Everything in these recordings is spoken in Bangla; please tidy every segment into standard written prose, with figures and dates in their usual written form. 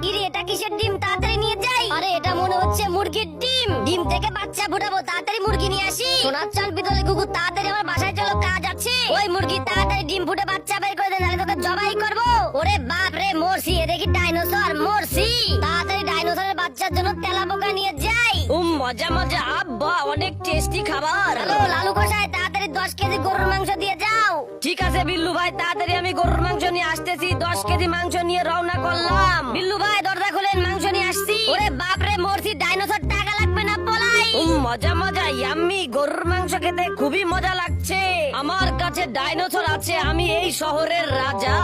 ইরে এটা কিসের ডিম, তাড়াতাড়ি নিয়ে যাই। আরে এটা মনে হচ্ছে মুরগির ডিম, ডিম থেকে বাচ্চা ফুটাবো, তাড়াতাড়ি মুরগি নিয়ে আসি। সোনার চাল পিতলে কুকুর, তাড়াতাড়ি আমার বাসায় চলো, কাজ আছে। ওই মুরগি তাড়াতাড়ি ডিম ফুটে বাচ্চা বের করে দে, নাহলে তোকে জবাই করবো। ওরে বাপ রে, মরছি, এ দেখি ডাইনোসর, মরছি। তাড়াতাড়ি ডাইনোসরের বাচ্চার জন্য তেলা পোকা নিয়ে যাই। মজা মজা, আব্বা অনেক টেস্টি খাবার। হ্যালো লালু কষাই, তাড়াতাড়ি 10 কেজি গরুর মাংস দিয়ে যাও। ঠিক আছে বিল্লু ভাই, তাড়াতাড়ি আমি গরুর মাংস নিয়ে আসতেছি। 10 কেজি মাংস নিয়ে রওনা করলাম। বিল্লু ভাই দরজা খুলেন, মাংস নিয়ে আসছি। ওরে বাপ রে, মরছি, ডাইনোসর, টাকা লাগবে না, পলাই। মজা মজা, ইয়াম্মি, গরুর মাংস খেতে খুবই মজা লাগছে। আমার কাছে ডাইনোসর আছে, আমি এই শহরের রাজা।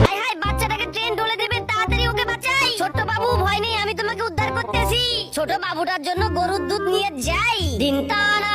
হাই হাই, বাচ্চাটাকে ট্রেন ঢলে দেবে, তাড়াতাড়ি ওকে বাঁচাই। ছোট বাবু ভয় নেই, আমি তোমাকে উদ্ধার করতেছি। ছোট বাবুটার জন্য গরুর দুধ নিয়ে যাই। দিন টানা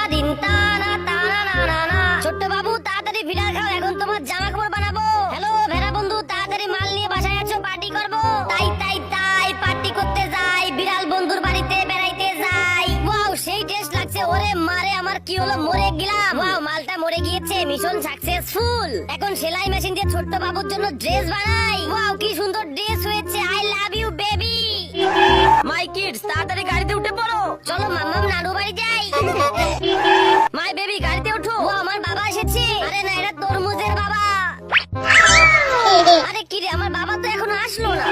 টানা না না না। ছোট বাবু তাড়াতাড়ি ভিড়া খাও, এখন তোমার জামা কাপড় বানাবো। হ্যালো ভেড়া বন্ধু, তাড়াতাড়ি মাল নিয়ে বাসায় আছো, পার্টি করবো। তাই তাই তাই, পার্টি করতে যাই, বিড়াল বন্ধুর বাড়িতে বেড়াইতে যাই। ওয়াও, সেই টেস্ট লাগছে। ওরে মারে, আমার কি হলো, মরে গেলাম। ওয়াও, মালটা মরে গিয়েছে, মিশন সাকসেসফুল। এখন সেলাই মেশিন দিয়ে ছোট্ট বাবুর জন্য ড্রেস বানাই। ওয়াও, কি সুন্দর ড্রেস হয়েছে। I love you baby. My kids, তাড়াতাড়ি গাড়িতে উঠে পড়ো। চলো মাম্মাম নানু বাড়ি যাই। মাই বেবি, গাড়িতে ওঠো। ও আমার বাবা এসেছে। আরে না, এটা তরমুজের বাবা। আরে কি রে, আমার বাবা তো এখনো আসলো না।